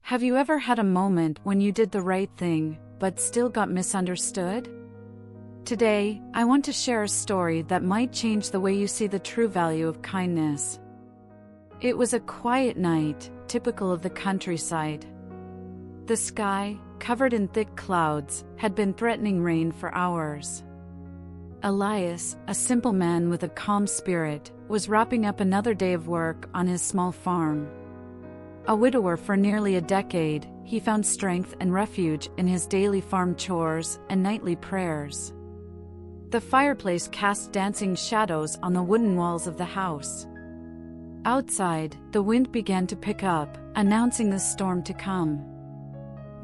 Have you ever had a moment when you did the right thing, but still got misunderstood? Today, I want to share a story that might change the way you see the true value of kindness. It was a quiet night, typical of the countryside. The sky, covered in thick clouds, had been threatening rain for hours. Elias, a simple man with a calm spirit, was wrapping up another day of work on his small farm. A widower for nearly a decade, he found strength and refuge in his daily farm chores and nightly prayers. The fireplace cast dancing shadows on the wooden walls of the house. Outside, the wind began to pick up, announcing the storm to come.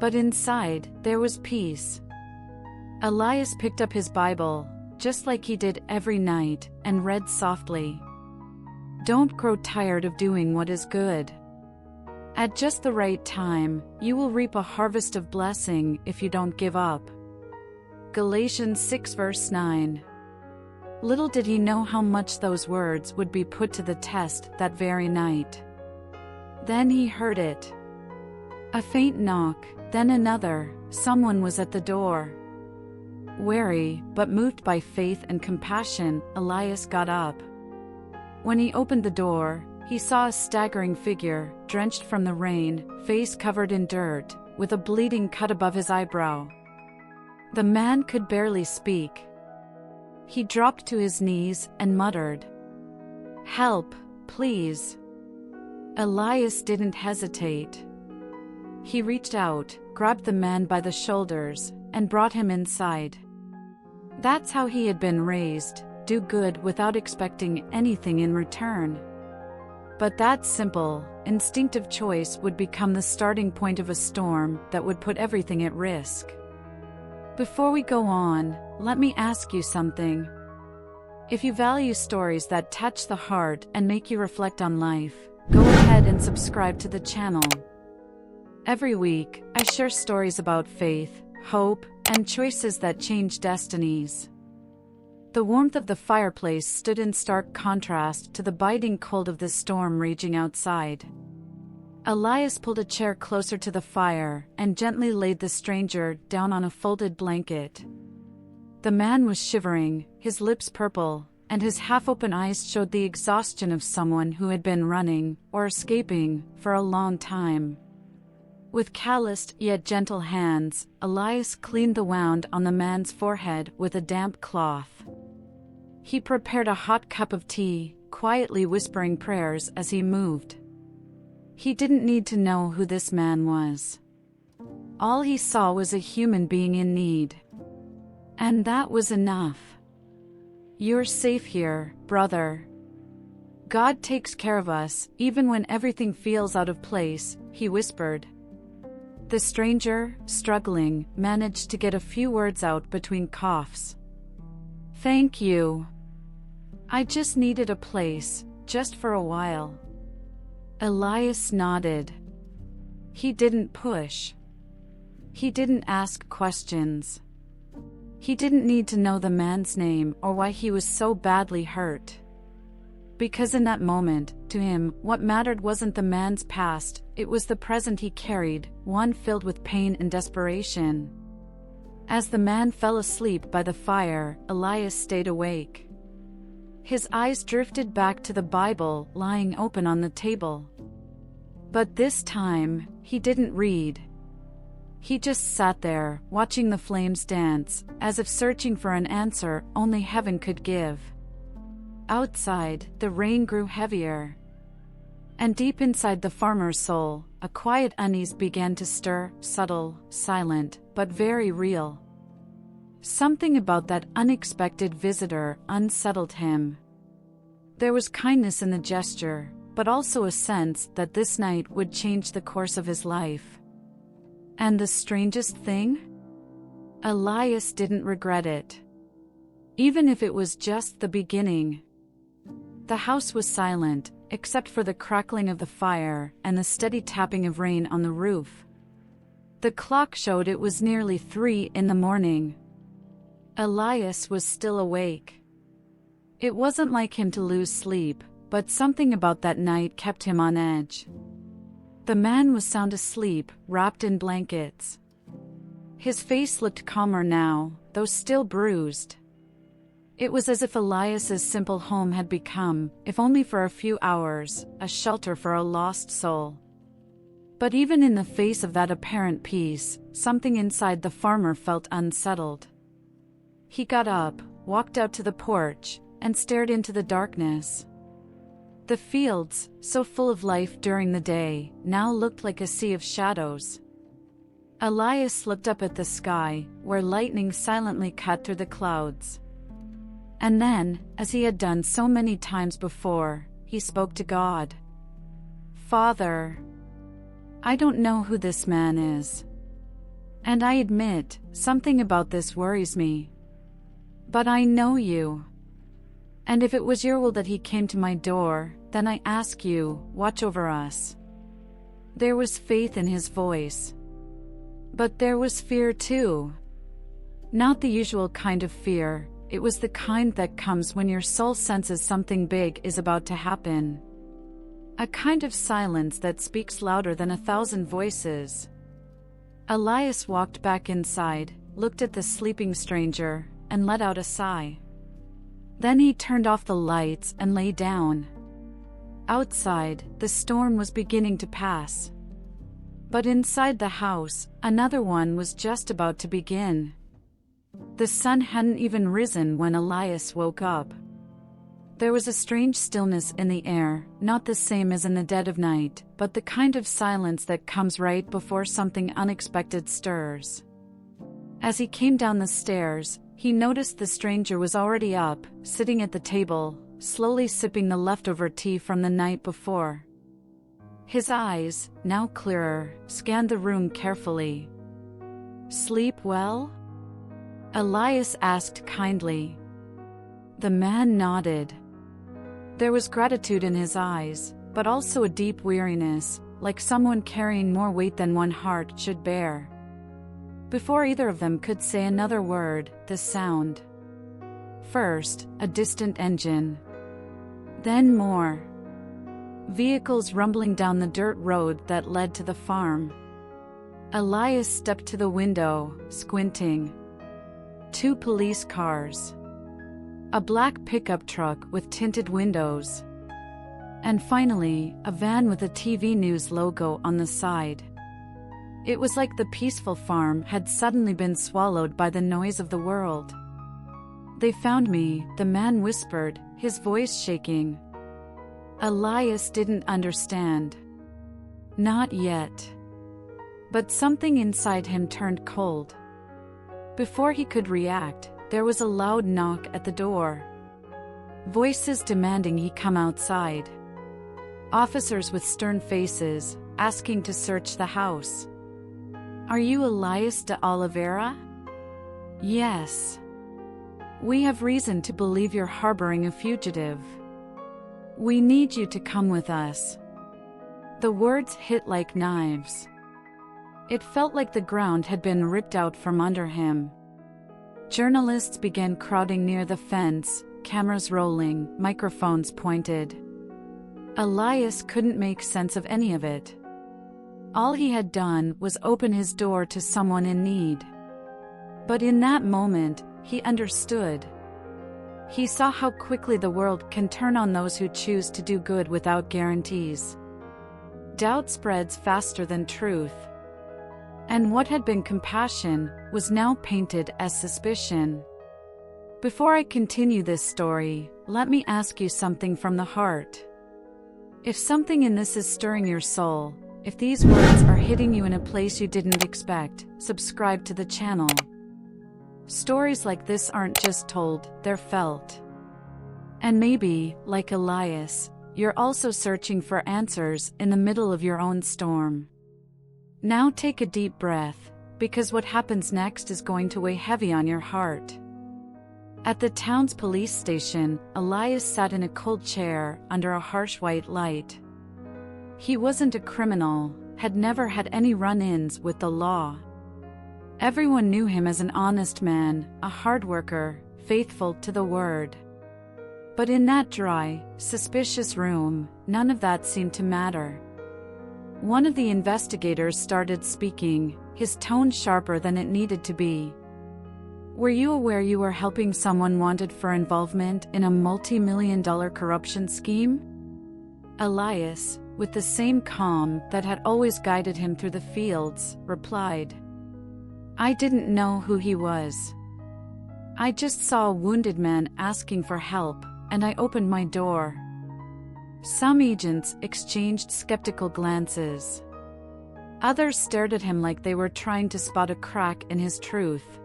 But inside, there was peace. Elias picked up his Bible, just like he did every night, and read softly. "Don't grow tired of doing what is good. At just the right time, you will reap a harvest of blessing if you don't give up." Galatians 6 verse 9. Little did he know how much those words would be put to the test that very night. Then he heard it. A faint knock, then another. Someone was at the door. Wary, but moved by faith and compassion, Elias got up. When he opened the door, he saw a staggering figure, drenched from the rain, face covered in dirt, with a bleeding cut above his eyebrow. The man could barely speak. He dropped to his knees and muttered, "Help, please." Elias didn't hesitate. He reached out, grabbed the man by the shoulders, and brought him inside. That's how he had been raised, do good without expecting anything in return. But that simple, instinctive choice would become the starting point of a storm that would put everything at risk. Before we go on, let me ask you something. If you value stories that touch the heart and make you reflect on life, go ahead and subscribe to the channel. Every week, I share stories about faith, hope, and choices that change destinies. The warmth of the fireplace stood in stark contrast to the biting cold of the storm raging outside. Elias pulled a chair closer to the fire and gently laid the stranger down on a folded blanket. The man was shivering, his lips purple, and his half-open eyes showed the exhaustion of someone who had been running, or escaping, for a long time. With calloused yet gentle hands, Elias cleaned the wound on the man's forehead with a damp cloth. He prepared a hot cup of tea, quietly whispering prayers as he moved. He didn't need to know who this man was. All he saw was a human being in need. And that was enough. "You're safe here, brother. God takes care of us, even when everything feels out of place," he whispered. The stranger, struggling, managed to get a few words out between coughs. "Thank you. I just needed a place, just for a while." Elias nodded. He didn't push. He didn't ask questions. He didn't need to know the man's name or why he was so badly hurt. Because in that moment, to him, what mattered wasn't the man's past, it was the present he carried, one filled with pain and desperation. As the man fell asleep by the fire, Elias stayed awake. His eyes drifted back to the Bible lying open on the table. But this time, he didn't read. He just sat there, watching the flames dance, as if searching for an answer only heaven could give. Outside, the rain grew heavier. And deep inside the farmer's soul, a quiet unease began to stir, subtle, silent, but very real. Something about that unexpected visitor unsettled him. There was kindness in the gesture, but also a sense that this night would change the course of his life. And the strangest thing? Elias didn't regret it. Even if it was just the beginning. The house was silent, except for the crackling of the fire and the steady tapping of rain on the roof. The clock showed it was nearly 3 in the morning. Elias was still awake. It wasn't like him to lose sleep, but something about that night kept him on edge. The man was sound asleep, wrapped in blankets. His face looked calmer now, though still bruised. It was as if Elias's simple home had become, if only for a few hours, a shelter for a lost soul. But even in the face of that apparent peace, something inside the farmer felt unsettled. He got up, walked out to the porch, and stared into the darkness. The fields, so full of life during the day, now looked like a sea of shadows. Elias looked up at the sky, where lightning silently cut through the clouds. And then, as he had done so many times before, he spoke to God. "Father, I don't know who this man is. And I admit, something about this worries me. But I know you. And if it was your will that he came to my door, then I ask you, watch over us." There was faith in his voice. But there was fear too. Not the usual kind of fear, it was the kind that comes when your soul senses something big is about to happen. A kind of silence that speaks louder than 1,000 voices. Elias walked back inside, looked at the sleeping stranger, and let out a sigh. Then he turned off the lights and lay down. Outside, the storm was beginning to pass. But inside the house, another one was just about to begin. The sun hadn't even risen when Elias woke up. There was a strange stillness in the air, not the same as in the dead of night, but the kind of silence that comes right before something unexpected stirs. As he came down the stairs, he noticed the stranger was already up, sitting at the table, slowly sipping the leftover tea from the night before. His eyes, now clearer, scanned the room carefully. "Sleep well?" Elias asked kindly. The man nodded. There was gratitude in his eyes, but also a deep weariness, like someone carrying more weight than one heart should bear. Before either of them could say another word, the sound. First, a distant engine. Then more. Vehicles rumbling down the dirt road that led to the farm. Elias stepped to the window, squinting. 2 police cars. A black pickup truck with tinted windows. And finally, a van with a TV news logo on the side. It was like the peaceful farm had suddenly been swallowed by the noise of the world. "They found me," the man whispered, his voice shaking. Elias didn't understand. Not yet. But something inside him turned cold. Before he could react, there was a loud knock at the door. Voices demanding he come outside. Officers with stern faces, asking to search the house. "Are you Elias de Oliveira?" "Yes. We have reason to believe you're harboring a fugitive. We need you to come with us." The words hit like knives. It felt like the ground had been ripped out from under him. Journalists began crowding near the fence, cameras rolling, microphones pointed. Elias couldn't make sense of any of it. All he had done was open his door to someone in need. But in that moment, he understood. He saw how quickly the world can turn on those who choose to do good without guarantees. Doubt spreads faster than truth. And what had been compassion was now painted as suspicion. Before I continue this story, let me ask you something from the heart. If something in this is stirring your soul, if these words are hitting you in a place you didn't expect, subscribe to the channel. Stories like this aren't just told, they're felt. And maybe, like Elias, you're also searching for answers in the middle of your own storm. Now take a deep breath, because what happens next is going to weigh heavy on your heart. At the town's police station, Elias sat in a cold chair under a harsh white light. He wasn't a criminal, had never had any run-ins with the law. Everyone knew him as an honest man, a hard worker, faithful to the word. But in that dry, suspicious room, none of that seemed to matter. One of the investigators started speaking, his tone sharper than it needed to be. "Were you aware you were helping someone wanted for involvement in a multi-million-dollar corruption scheme?" Elias, with the same calm that had always guided him through the fields, replied, "I didn't know who he was. I just saw a wounded man asking for help, and I opened my door." Some agents exchanged skeptical glances. Others stared at him like they were trying to spot a crack in his truth.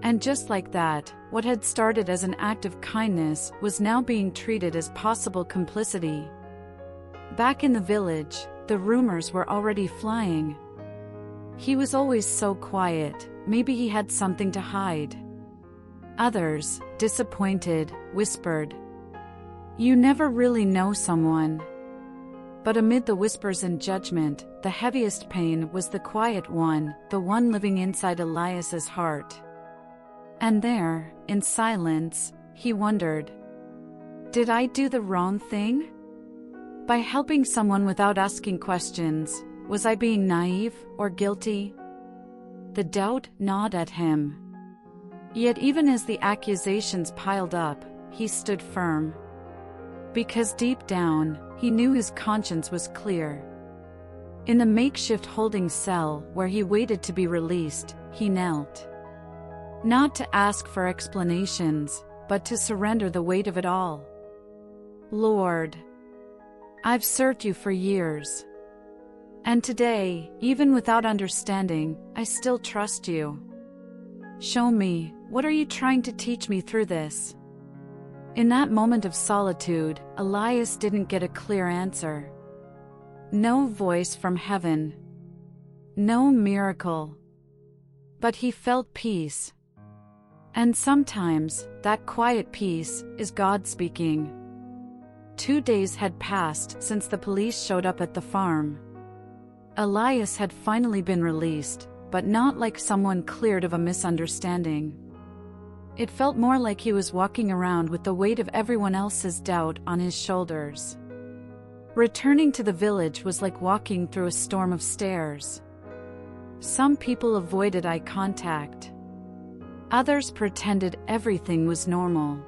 And just like that, what had started as an act of kindness was now being treated as possible complicity. Back in the village, the rumors were already flying. He was always so quiet, maybe he had something to hide. Others, disappointed, whispered, "You never really know someone." But amid the whispers and judgment, the heaviest pain was the quiet one, the one living inside Elias's heart. And there, in silence, he wondered, did I do the wrong thing? By helping someone without asking questions, was I being naive or guilty? The doubt gnawed at him. Yet even as the accusations piled up, he stood firm. Because deep down, he knew his conscience was clear. In the makeshift holding cell where he waited to be released, he knelt. Not to ask for explanations, but to surrender the weight of it all. "Lord, I've served you for years. And today, even without understanding, I still trust you. Show me, what are you trying to teach me through this?" In that moment of solitude, Elias didn't get a clear answer. No voice from heaven. No miracle. But he felt peace. And sometimes, that quiet peace is God speaking. 2 days had passed since the police showed up at the farm. Elias had finally been released, but not like someone cleared of a misunderstanding. It felt more like he was walking around with the weight of everyone else's doubt on his shoulders. Returning to the village was like walking through a storm of stairs. Some people avoided eye contact. Others pretended everything was normal.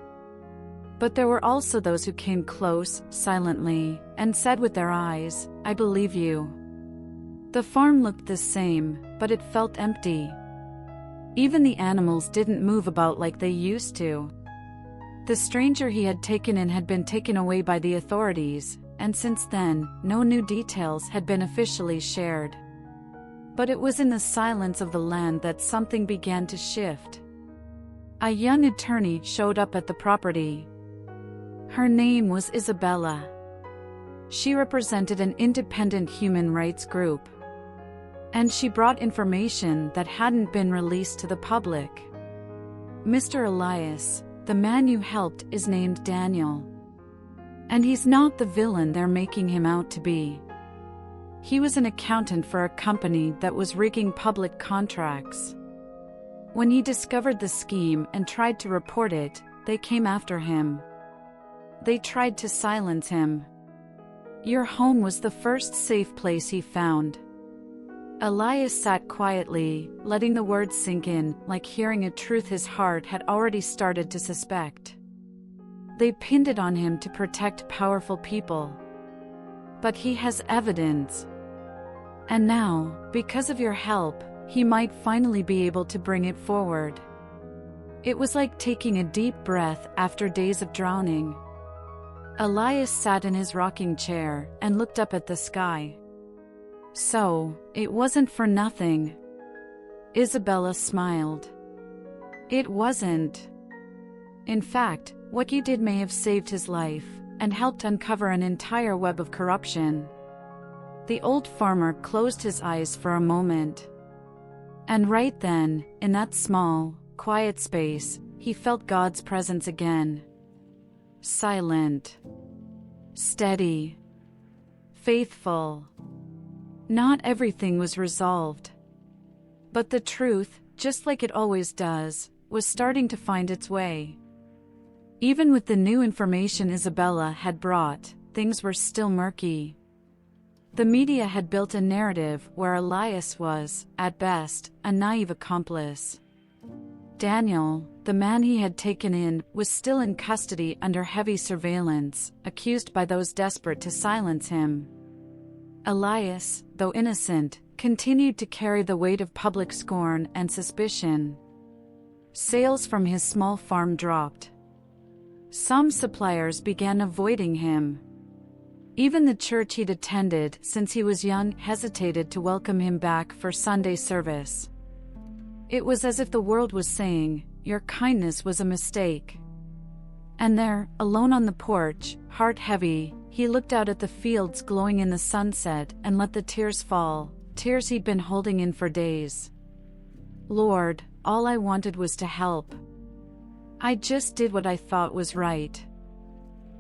But there were also those who came close, silently, and said with their eyes, "I believe you." The farm looked the same, but it felt empty. Even the animals didn't move about like they used to. The stranger he had taken in had been taken away by the authorities, and since then, no new details had been officially shared. But it was in the silence of the land that something began to shift. A young attorney showed up at the property. Her name was Isabella. She represented an independent human rights group. And she brought information that hadn't been released to the public. "Mr. Elias, the man you helped is named Daniel. And he's not the villain they're making him out to be. He was an accountant for a company that was rigging public contracts. When he discovered the scheme and tried to report it, they came after him. They tried to silence him. Your home was the first safe place he found." Elias sat quietly, letting the words sink in, like hearing a truth his heart had already started to suspect. They pinned it on him to protect powerful people. But he has evidence. And now, because of your help, he might finally be able to bring it forward. It was like taking a deep breath after days of drowning. Elias sat in his rocking chair and looked up at the sky. "So, it wasn't for nothing." Isabella smiled. "It wasn't. In fact, what you did may have saved his life, and helped uncover an entire web of corruption." The old farmer closed his eyes for a moment. And right then, in that small, quiet space, he felt God's presence again. Silent. Steady. Faithful. Not everything was resolved. But the truth, just like it always does, was starting to find its way. Even with the new information Isabella had brought, things were still murky. The media had built a narrative where Elias was, at best, a naive accomplice. Daniel, the man he had taken in, was still in custody under heavy surveillance, accused by those desperate to silence him. Elias, though innocent, continued to carry the weight of public scorn and suspicion. Sales from his small farm dropped. Some suppliers began avoiding him. Even the church he'd attended since he was young hesitated to welcome him back for Sunday service. It was as if the world was saying, "Your kindness was a mistake." And there, alone on the porch, heart heavy, he looked out at the fields glowing in the sunset and let the tears fall, tears he'd been holding in for days. "Lord, all I wanted was to help. I just did what I thought was right.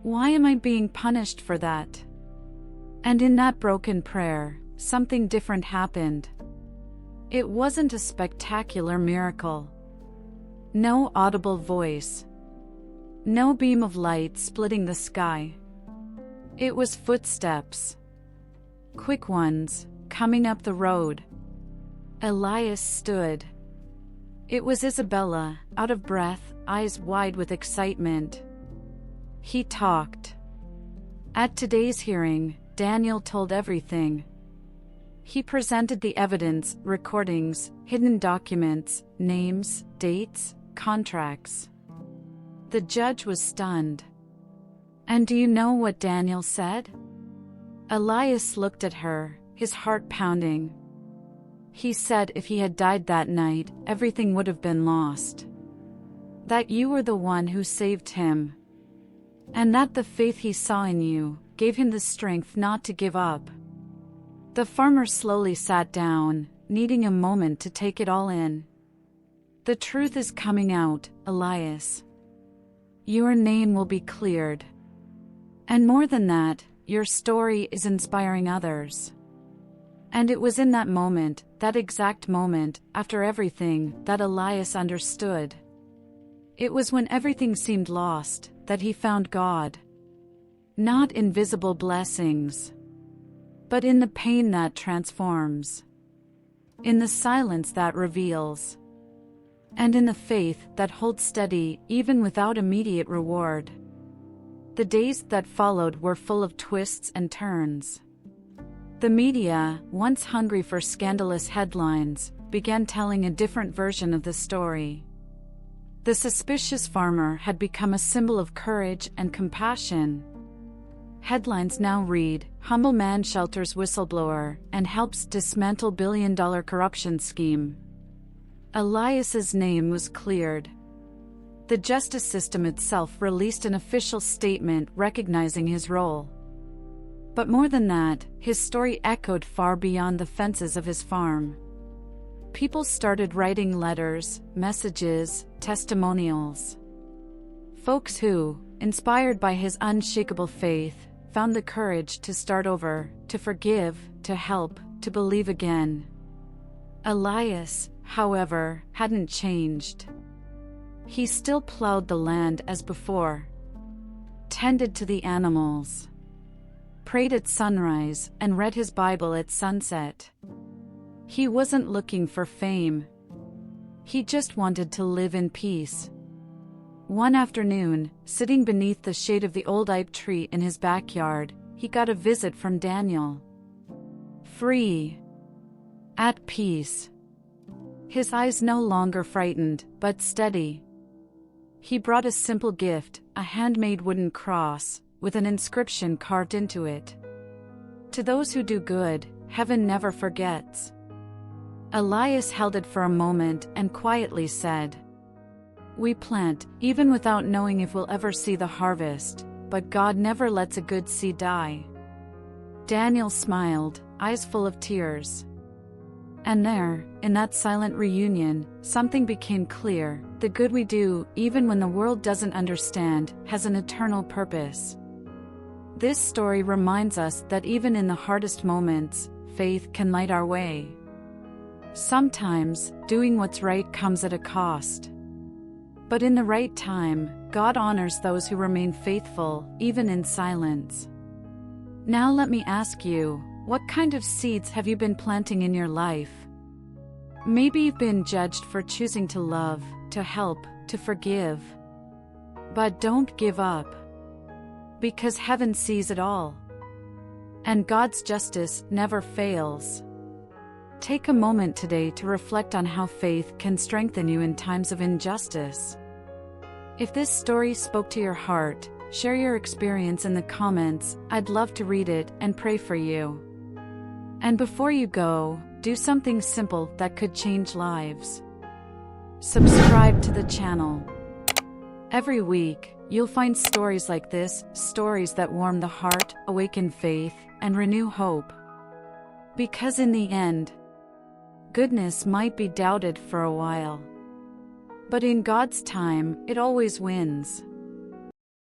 Why am I being punished for that?" And in that broken prayer, something different happened. It wasn't a spectacular miracle. No audible voice. No beam of light splitting the sky. It was footsteps. Quick ones, coming up the road. Elias stood. It was Isabella, out of breath, eyes wide with excitement. He talked. At today's hearing, Daniel told everything. He presented the evidence, recordings, hidden documents, names, dates, contracts. The judge was stunned. And do you know what Daniel said? Elias looked at her, his heart pounding. He said if he had died that night, everything would have been lost. That you were the one who saved him. And that the faith he saw in you gave him the strength not to give up. The farmer slowly sat down, needing a moment to take it all in. The truth is coming out, Elias. Your name will be cleared. And more than that, your story is inspiring others. And it was in that moment, that exact moment, after everything, that Elias understood. It was when everything seemed lost, that he found God. Not in visible blessings, but in the pain that transforms. In the silence that reveals. And in the faith that holds steady even without immediate reward. The days that followed were full of twists and turns. The media, once hungry for scandalous headlines, began telling a different version of the story. The suspicious farmer had become a symbol of courage and compassion. Headlines now read, "Humble man shelters whistleblower and helps dismantle billion-dollar corruption scheme." Elias's name was cleared. The justice system itself released an official statement recognizing his role. But more than that, his story echoed far beyond the fences of his farm. People started writing letters, messages, testimonials. Folks who, inspired by his unshakable faith, found the courage to start over, to forgive, to help, to believe again. Elias, however, hadn't changed. He still plowed the land as before, tended to the animals, prayed at sunrise, and read his Bible at sunset. He wasn't looking for fame. He just wanted to live in peace. One afternoon, sitting beneath the shade of the old ipe tree in his backyard, he got a visit from Daniel. Free. At peace. His eyes no longer frightened, but steady. He brought a simple gift, a handmade wooden cross, with an inscription carved into it. To those who do good, heaven never forgets. Elias held it for a moment and quietly said, "We plant, even without knowing if we'll ever see the harvest, but God never lets a good seed die." Daniel smiled, eyes full of tears. And there, in that silent reunion, something became clear: the good we do, even when the world doesn't understand, has an eternal purpose. This story reminds us that even in the hardest moments, faith can light our way. Sometimes, doing what's right comes at a cost. But in the right time, God honors those who remain faithful, even in silence. Now let me ask you, What kind of seeds have you been planting in your life? Maybe you've been judged for choosing to love, to help, to forgive. But don't give up. Because heaven sees it all. And God's justice never fails. Take a moment today to reflect on how faith can strengthen you in times of injustice. If this story spoke to your heart, share your experience in the comments. I'd love to read it and pray for you. And before you go, do something simple that could change lives. Subscribe to the channel. Every week, you'll find stories like this, stories that warm the heart, awaken faith, and renew hope. Because in the end, goodness might be doubted for a while. But in God's time, it always wins.